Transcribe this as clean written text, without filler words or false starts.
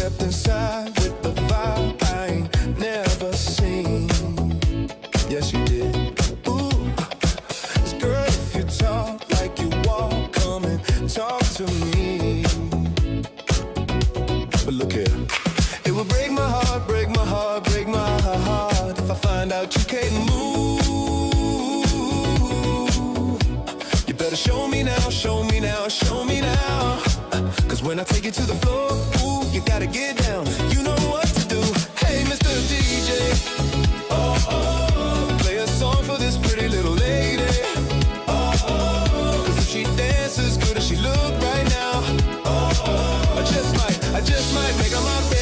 stepped inside with the vibe I ain't never seen. Yes, you did. Ooh, 'cause girl, if you talk like you walk, come and talk to me. But look here, it would break my heart, break my heart, break my heart if I find out you can't move. You better show me now, show me now, show me now. 'Cause when I take you to the floor, ooh, you gotta get down. You know what to do. Hey, Mr. DJ, oh, oh, play a song for this pretty little lady. Oh, oh, 'cause if she dances good as she look right now, oh, oh, I just might make her my baby.